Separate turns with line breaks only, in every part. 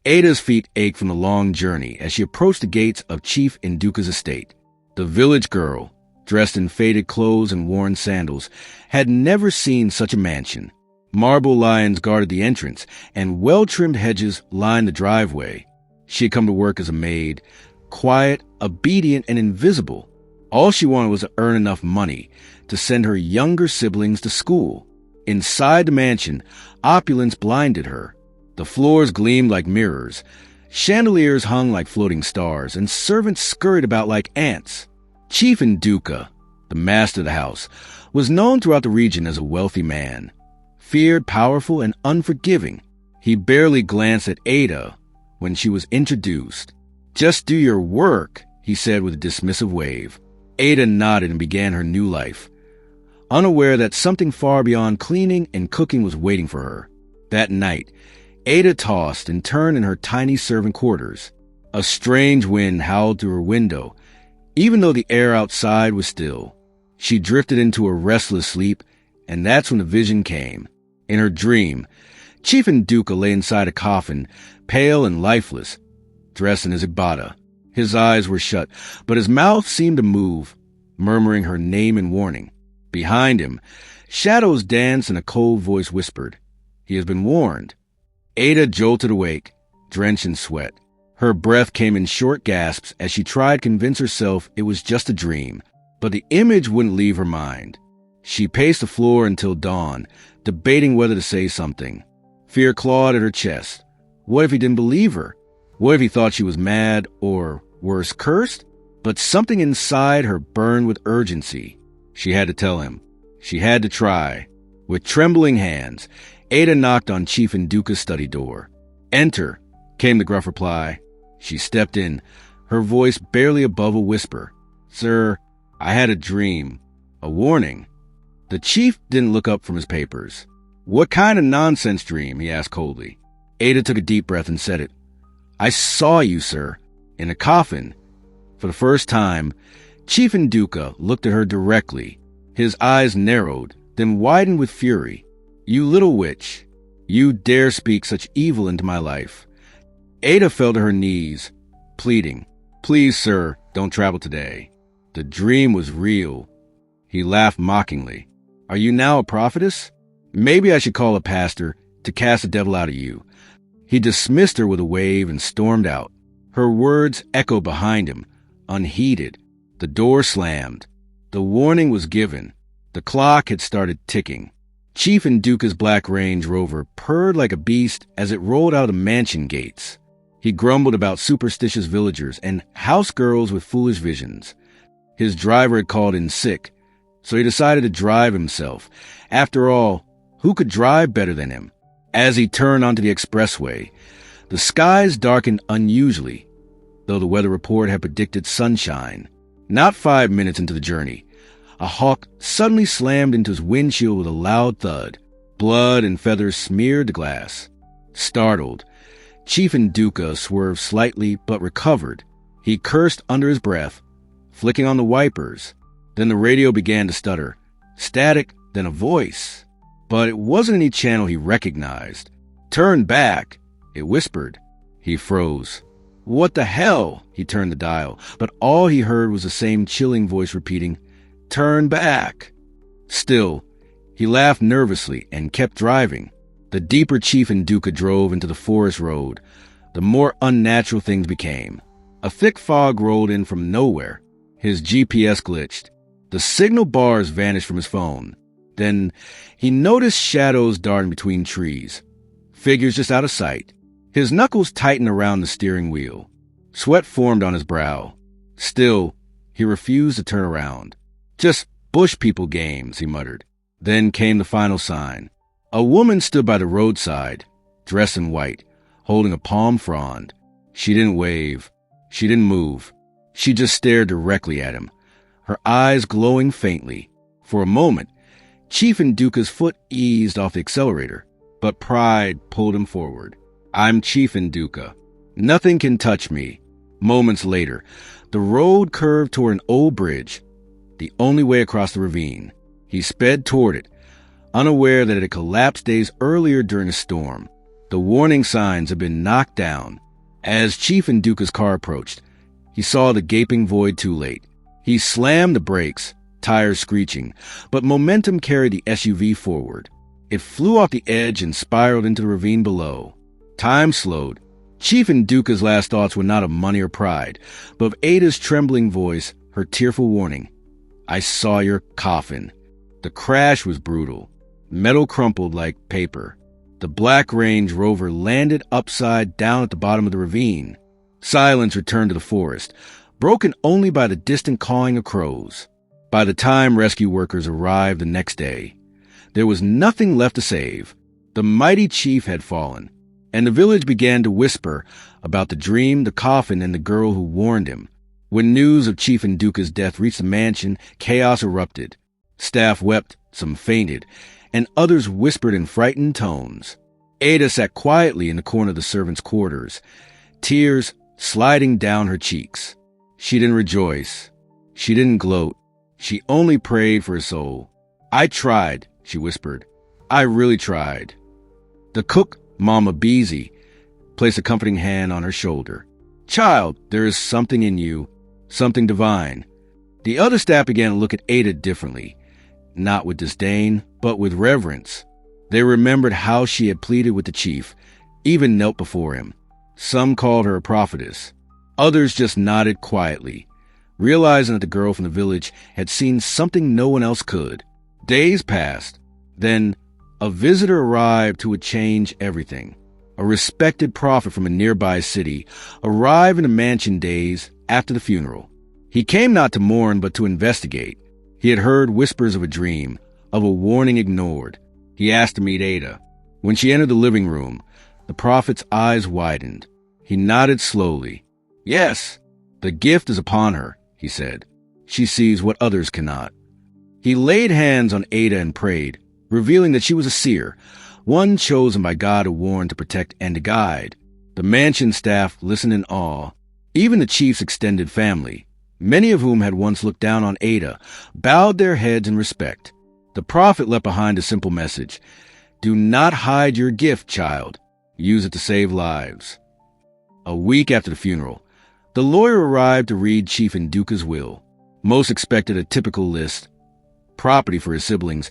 Ada's feet ached from the long journey as she approached the gates of Chief Nduka's estate. The village girl, dressed in faded clothes and worn sandals, had never seen such a mansion. Marble lions guarded the entrance, and well-trimmed hedges lined the driveway. She had come to work as a maid, quiet, obedient, and invisible. All she wanted was to earn enough money to send her younger siblings to school. Inside the mansion, opulence blinded her. The floors gleamed like mirrors, chandeliers hung like floating stars, and servants scurried about like ants. Chief Nduka, the master of the house, was known throughout the region as a wealthy man, feared, powerful, and unforgiving. He barely glanced at Ada when she was introduced. "Just do your work," he said with a dismissive wave. Ada nodded and began her new life, unaware that something far beyond cleaning and cooking was waiting for her. That night, Ada tossed and turned in her tiny servant quarters. A strange wind howled through her window, even though the air outside was still. She drifted into a restless sleep, and that's when the vision came. In her dream, Chief Nduka lay inside a coffin, pale and lifeless, dressed in his agbada. His eyes were shut, but his mouth seemed to move, murmuring her name in warning. Behind him, shadows danced and a cold voice whispered, "He has been warned." Ada jolted awake, drenched in sweat. Her breath came in short gasps as she tried to convince herself it was just a dream, but the image wouldn't leave her mind. She paced the floor until dawn, debating whether to say something. Fear clawed at her chest. What if he didn't believe her? What if he thought she was mad or, worse, cursed? But something inside her burned with urgency. She had to tell him. She had to try. With trembling hands, Ada knocked on Chief Nduka's study door. "Enter," came the gruff reply. She stepped in, her voice barely above a whisper. "Sir, I had a dream. A warning." The chief didn't look up from his papers. "What kind of nonsense dream?" he asked coldly. Ada took a deep breath and said it. "I saw you, sir, in a coffin." For the first time, Chief Nduka looked at her directly. His eyes narrowed, then widened with fury. "You little witch, you dare speak such evil into my life." Ada fell to her knees, pleading, "Please, sir, don't travel today." The dream was real. He laughed mockingly. "Are you now a prophetess? Maybe I should call a pastor to cast the devil out of you." He dismissed her with a wave and stormed out. Her words echoed behind him, unheeded. The door slammed. The warning was given. The clock had started ticking. Chief Nduka's black Range Rover purred like a beast as it rolled out of mansion gates. He grumbled about superstitious villagers and house girls with foolish visions. His driver had called in sick, so he decided to drive himself. After all, who could drive better than him? As he turned onto the expressway, the skies darkened unusually, though the weather report had predicted sunshine. Not 5 minutes into the journey, a hawk suddenly slammed into his windshield with a loud thud. Blood and feathers smeared the glass. Startled, Chief Nduka swerved slightly but recovered. He cursed under his breath, flicking on the wipers. Then the radio began to stutter. Static, then a voice. But it wasn't any channel he recognized. "Turn back," it whispered. He froze. "What the hell?" He turned the dial, but all he heard was the same chilling voice repeating, "Turn back." Still, he laughed nervously and kept driving. The deeper Chief Nduka drove into the forest road, the more unnatural things became. A thick fog rolled in from nowhere. His GPS glitched. The signal bars vanished from his phone. Then he noticed shadows darting between trees. Figures just out of sight. His knuckles tightened around the steering wheel. Sweat formed on his brow. Still, he refused to turn around. "Just bush people games," he muttered. Then came the final sign. A woman stood by the roadside, dressed in white, holding a palm frond. She didn't wave. She didn't move. She just stared directly at him, her eyes glowing faintly. For a moment, Chief Nduka's foot eased off the accelerator, but pride pulled him forward. "I'm Chief Nduka. Nothing can touch me." Moments later, the road curved toward an old bridge, the only way across the ravine. He sped toward it, unaware that it had collapsed days earlier during a storm. The warning signs had been knocked down. As Chief Nduka's car approached, he saw the gaping void too late. He slammed the brakes, tires screeching, but momentum carried the SUV forward. It flew off the edge and spiraled into the ravine below. Time slowed. Chief Nduka's last thoughts were not of money or pride, but of Ada's trembling voice, her tearful warning. "I saw your coffin." The crash was brutal. Metal crumpled like paper. The black Range Rover landed upside down at the bottom of the ravine. Silence returned to the forest, broken only by the distant cawing of crows. By the time rescue workers arrived the next day, there was nothing left to save. The mighty chief had fallen, and the village began to whisper about the dream, the coffin, and the girl who warned him. When news of Chief Nduka's death reached the mansion, chaos erupted. Staff wept, some fainted, and others whispered in frightened tones. Ada sat quietly in the corner of the servants' quarters, tears sliding down her cheeks. She didn't rejoice. She didn't gloat. She only prayed for his soul. "I tried," she whispered. "I really tried." The cook, Mama Beezy, placed a comforting hand on her shoulder. "Child, there is something in you, something divine." The other staff began to look at Ada differently, not with disdain, but with reverence. They remembered how she had pleaded with the chief, even knelt before him. Some called her a prophetess. Others just nodded quietly, realizing that the girl from the village had seen something no one else could. Days passed. Then a visitor arrived who would change everything. A respected prophet from a nearby city arrived in the mansion days after the funeral. He came not to mourn, but to investigate. He had heard whispers of a dream, of a warning ignored. He asked to meet Ada. When she entered the living room, the prophet's eyes widened. He nodded slowly. "Yes, the gift is upon her," he said. "She sees what others cannot." He laid hands on Ada and prayed, revealing that she was a seer, one chosen by God to warn, to protect, and to guide. The mansion staff listened in awe. Even the chief's extended family, many of whom had once looked down on Ada, bowed their heads in respect. The prophet left behind a simple message. "Do not hide your gift, child. Use it to save lives." A week after the funeral, the lawyer arrived to read Chief Nduka's will. Most expected a typical list: property for his siblings,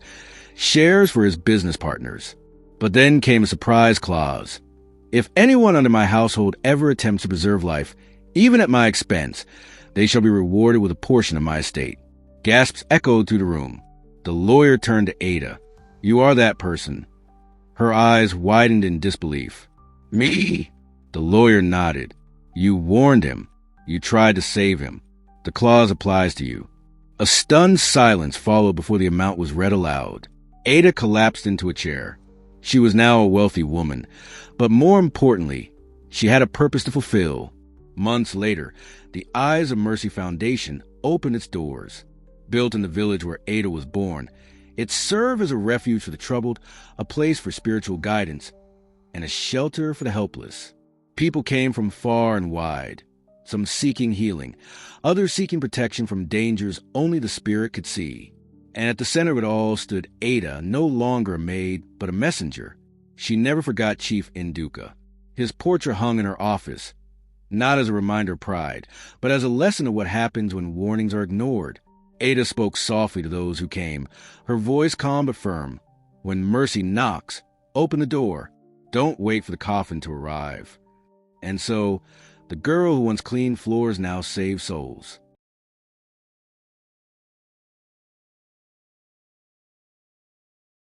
shares for his business partners. But then came a surprise clause. "If anyone under my household ever attempts to preserve life, even at my expense, they shall be rewarded with a portion of my estate." Gasps echoed through the room. The lawyer turned to Ada. "You are that person." Her eyes widened in disbelief. "Me?" The lawyer nodded. "You warned him. You tried to save him. The clause applies to you." A stunned silence followed before the amount was read aloud. Ada collapsed into a chair. She was now a wealthy woman, but more importantly, she had a purpose to fulfill. Months later, the Eyes of Mercy Foundation opened its doors. Built in the village where Ada was born, it served as a refuge for the troubled, a place for spiritual guidance, and a shelter for the helpless. People came from far and wide, some seeking healing, others seeking protection from dangers only the spirit could see. And at the center of it all stood Ada, no longer a maid, but a messenger. She never forgot Chief Nduka. His portrait hung in her office, not as a reminder of pride, but as a lesson of what happens when warnings are ignored. Ada spoke softly to those who came, her voice calm but firm. "When mercy knocks, open the door. Don't wait for the coffin to arrive." And so, the girl who once cleaned floors now saved souls.